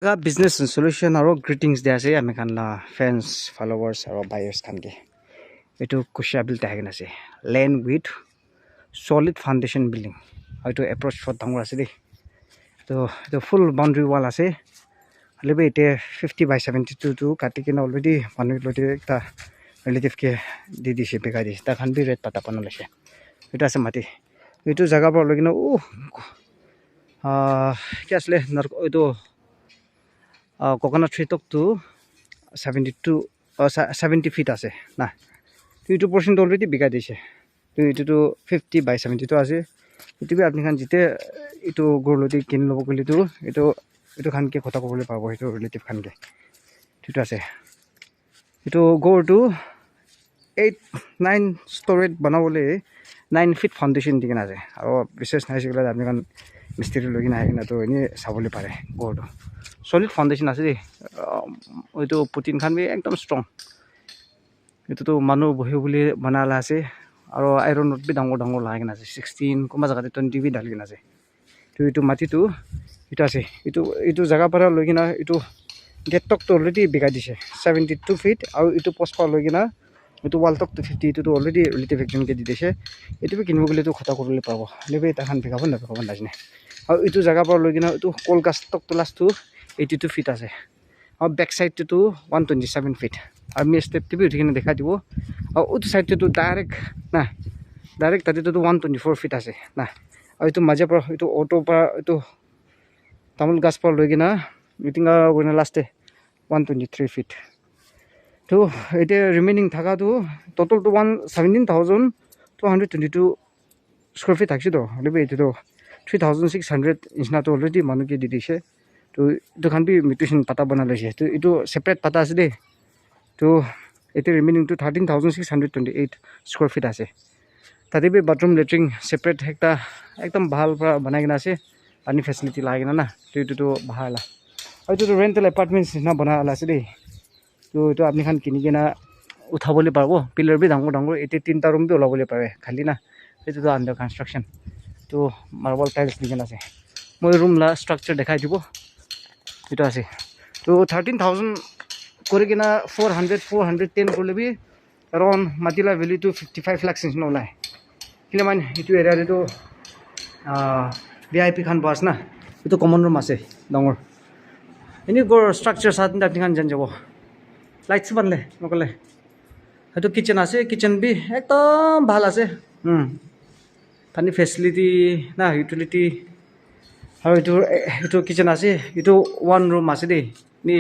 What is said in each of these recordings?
Business solution aro greetings de ase ami khan la fans followers aro buyers khan ke etu kushabil tagen ase land with solid foundation building etu approach for dangor ase de to full boundary wall ase lebe ite 50 by 72 to kati kena already manu lodi ekta relative ke di di she bega di ta khan bi red pata pano lase etu ase mati etu jaga par logina kya asle etu coconut tree tok to 72 70 feet ase na to etu portion already biga dise to etu to 50 by 72 ase etu bi apni khan jite etu gorlodi kin lobo kuli to etu khan ke kota kobole pabo etu relative khan ke etu ase etu gor to 8-9 storage banabole 9 feet foundation dikena ase aro bises nai sigla apni khan mistri logina aina to ini sabole pare gor to solid foundation ase etu putin khan bi ekdom strong etu to manu bohe boli banala ase aro iron rod bi dangor dangor lagina ase 16 kuma jaga 20 bi dalgina ase to etu mati to etu ase etu jaga para logina etu gate tok to already biga dise 72 feet aro etu post pa logina etu wall tok to 50 etu to already relative ekjon ke di dise etu bi kinbo gele to khota korle pabo lebe ta khan biga bon na jine aro etu jaga par logina etu kolgas tok to last to 82 feet ase और back side to 127 feet और मैं step पे भी उठिके देखा दिबो और उस साइड to डायरेक्ट ना डायरेक्ट ताते तो 124 feet आसे ना और तो मजे पर तो ऑटो पर तो तमिल गास पर लगे ना मीटिंग गोना लास्ट 123 feet तो इटे रिमेनिंग थाका तो टोटल तो 117,222 स्क्वायर फीट थाकछि तो लेबे इटे तो 3,600 इंच ना तो ऑलरेडी मानु के दिदिसे तो इतो खान भी म्यूटेशन पता बना लैसे तो इतो सेपरेट पता आसे दे तो इते रिमेनिंग तो 13,628 स्क्वायर फीट आसे ताते भी बाथरूम लेट्रिन सेपरेट एकटा एकदम भाल pra बनाइना आसे पानी फैसिलिटी लागेना ना तो इतो तो भाला और इतो रेंटल अपार्टमेंट्स ना बनाला आसे दे तो इतो आपनि खान किनि केना उठाबोले पारबो पिलर भी डांगो डांगो इते तीनटा रूम भी ओलाबोले पारे खाली ना इतो तो अंडर कंस्ट्रक्शन तो मार्बल टाइल्स दिगेना आसे मोय रूम ला स्ट्रक्चर देखाइ दिबो इतो आसे तो 13,000 कोरेकिना 410 करले भी अराउंड मातिला वैल्यू तो 55 लाख सिंस नोला है किले मान इतो एरिया तो वीआईपी खान पास ना इतो कॉमन रूम आसे डांगर इनि गोर स्ट्रक्चर साथ न आपनि खान जन जाबो लाइट्स बनले नकले इतो किचन आसे किचन भी एकदम भाल आसे पानी फैसिलिटी ना यूटिलिटी और इतो किचन आसे इतो वन रूम आसे दे नि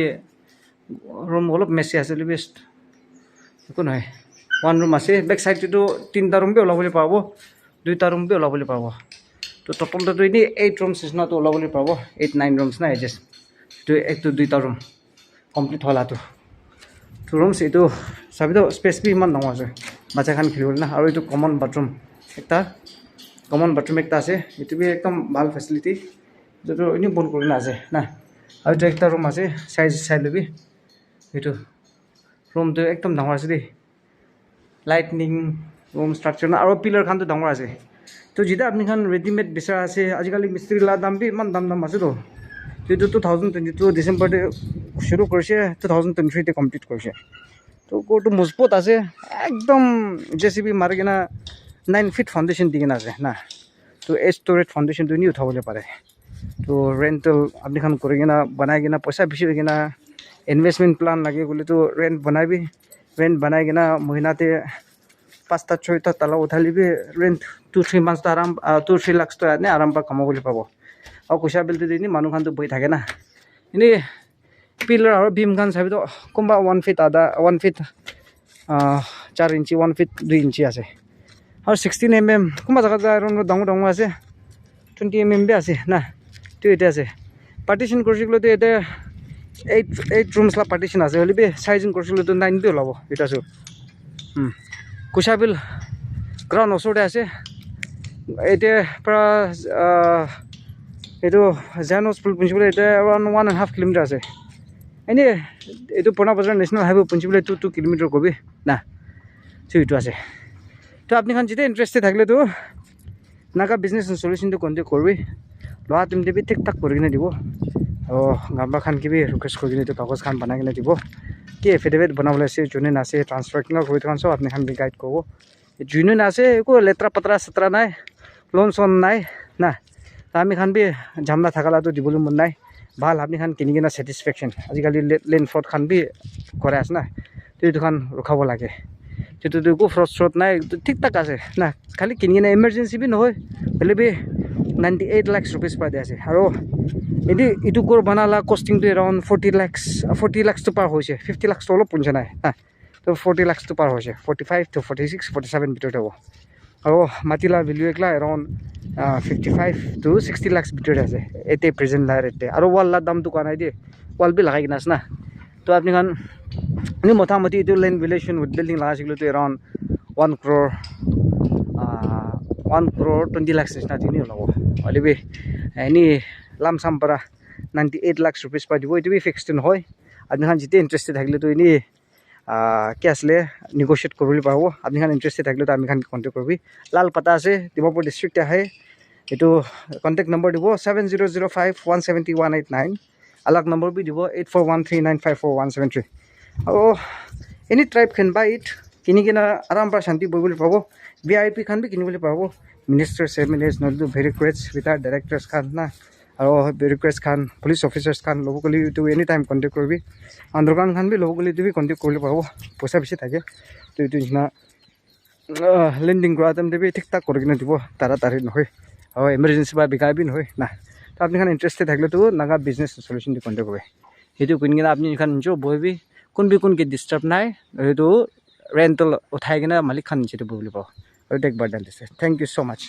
रूम অলপ মেসি আছে বেস্ট একো নহয় वन रूम आसे बैक साइड तो तीनटा रूम भी ओलाबले पाबो दुईटा रूम भी ओलाबले पाबो तो टोटल तो इनि 8 रूम्स ना तो ओलाबले पाबो 8-9 रूम्स ना एडजस्ट तो एक तो दुईटा रूम कंप्लीट होला तो रूम्स इतो सबै तो स्पेस भी मान नङ आसे बाचा खान खेलिबल ना और इतो कॉमन बाथरूम एकटा आसे इतो भी एकदम ভাল फैसिलिटी जो इनि बन करना आसे ना और तो एकटा रूम आसे साइड भी इतो रूम तो एकदम डांगर आसे दे लाइटनिंग रूम स्ट्रक्चर ना और पिलर खान तो डांगर आसे तो जिदा आपनि खान रेडीमेड बिसरा आसे आजिकाली मिस्त्री ला दाम भी मान दाम आसे तो 2022 डिसेंबर ते शुरू करसे 2023 ते कंप्लीट करसे तो को तो मजबूत आसे एकदम जेसीबी मारगेना 9 feet फाउंडेशन दिगेना आसे ना तो ए स्टोरेज फाउंडेशन तो नहीं उठाबले पारे तो रेंटल आपनि खान करेगेना बनाइगेना पैसा बिसिगेना इन्वेस्टमेंट प्लान लागे बोले तो रेंट बनाइगेना महीनाते 5-6 तला उठाली भी रेंट 2-3 months तो आराम 2-3 लाख तो आने आराम पर कमाबले पाबो और कुशा बिलते दिनी मानु खान तो बहि थाके ना इनि पिलर और बीम खान साबि तो कुंबा 1 feet आधा 1 feet 4 इंची 1 feet 2 इंची आसे और 16 mm कुंबा जगह अराउंड डांगो आसे 20 mm भी आसे ना तो इते आसे पार्टीशन करसिकलो तो इते 8 रूम्स ला पार्टीशन आसे हलि बे साइजिंग करसिकलो तो 9 भी ओलाबो इतासु कुशाबिल ग्राउंड ओसोडे आसे इते प्रा एतो जानो स्कूल प्रिंसिपल इते अराउंड 1.5 किलोमीटर आसे एने एतो पुना बाजार नेशनल हाईवे प्रिंसिपल 2 किलोमीटर कोबी ना तो इतो आसे तो आपनि खान जिते इंटरेस्टेड थाकले तो नाका बिजनेस सॉल्यूशन तो कन्टेक्ट करबी लवा तुमते भी ठीक ठाक करगिना दिबो গাঁওবা খান কি রিকোয়েস্ট কৰি কিনে কাগজ খান বনাই কিনে দিব কি এফিডেভিট বনাবলৈ আছে যোনে নাছে ট্ৰান্সফাৰ কিংৰ কৰি থকা চব আপুনি খান বি গাইড কৰিব যোনে নাছে একো লেতেৰা পাতৰা চেতৰা নাই লোন চোন নাই না আমি খান বি ঝামলা থাকালাটো দিবলৈ মন নাই ভাল আপনি খান কিনি কিনে ছেটিছফেকশ্যন আজিকালি লেণ্ড ফ্ৰড খান বি কৰে আছে না তো এইটো খান ৰখাব লাগে যিটো একো ফ্ৰড চ্ৰড নাই ঠিক ঠাক আছে না খালি কিনি কিনে ইমাৰ্জেঞ্চি বি নহয় হ'লে বি 98 lakhs rupees পাই দি আছে আৰু এইটো কৰ বনালা কষ্টিংটো এৰাউণ্ড 40 lakhs তো পাৰ হৈছে 50 lakhs তো অলপ পঞ্চা নাই হা তো 40 lakhs তো পাৰ হৈছে 45 to 46 47 ভিতৰত হ'ব আৰু মাটিলা ভেলু একলা এৰাউণ্ড 55 to 60 lakhs ভিতৰত আছে এতিয়া প্ৰেজেণ্ট লাৰ এতিয়া আৰু ৱালৰ দামটো কোৱা নাই দিয়ে ৱাল বি লগাই কিনে আছে না তো আপুনি খান এনে মোটামুটি এইটো লেণ্ড ভেলুৱেশ্যন উইথ বিল্ডিং লগাইছিলোঁতো এৰাউণ্ড 1 crore 20 lakhs নিচিনা তিনি ওলাব হ'লে বি এনে লামচাম পৰা 98 lakhs rupees পাই দিব এইটো বি ফিক্সড নহয় আপুনি খান যেতিয়া ইণ্টাৰেষ্টেড থাকিলেতো এনেই কি আছিলে নেগোচিয়েট কৰিবলৈ পাৰিব আপুনি খান ইণ্টাৰেষ্টেড থাকিলেতো আমি খান কণ্টেক্ট কৰিবি লাল পাতা আছে ডিমাপুৰ ডিষ্ট্ৰিক্ট আহে এইটো কণ্টেক্ট নম্বৰ দিব 7005170189 আলাগ নম্বৰ বি দিব 8413954173 আৰু any tribe Khen by it কিনি কিনে আৰাম পৰা শান্তি বহিবলৈ পাব VIP খান বি কিনিবলৈ পাব মিনিষ্টাৰ্ছ MLAs নহ'লেতো বিউৰ'ক্ৰেটছ ৰিটায়াৰ্ড ডাইৰেক্টৰ্ছ খান না আৰু বিউৰ'ক্ৰেটছ খান পুলিচ অফিচাৰ্ছ খান ল'ব গ'লে এইটো এনি টাইম কণ্টেক্ট কৰিবি দোকান খান বি ল'ব গ'লে এইটো বি কণ্টেক্ট কৰিবলৈ পাব পইচা বেছি থাকে তো এইটো নিচিনা লেণ্ডিং কৰা টাইমতে বি ঠিক ঠাক কৰি কিনে দিব তাড়াতাড়ি নহয় আৰু এমাৰ্জেঞ্চি বা বিকাই বি নহয় না তো আপুনি খান ইণ্টাৰেষ্টেড থাকিলেতো নাগা বিজনেছ চলিউশ্যন দি কণ্টেক্ট কৰিব সেইটো কৰি কিনে আপুনি খান নিজৰ বহিবি কোনকে ডিষ্টাৰ্ব নাই সেইটো ৰেণ্টল উঠাই কিনে মালিক খান নিচেটো বহিবলৈ পাব আৰু একবাৰ ডাল দিছে থেংক ইউ ছ' মাছ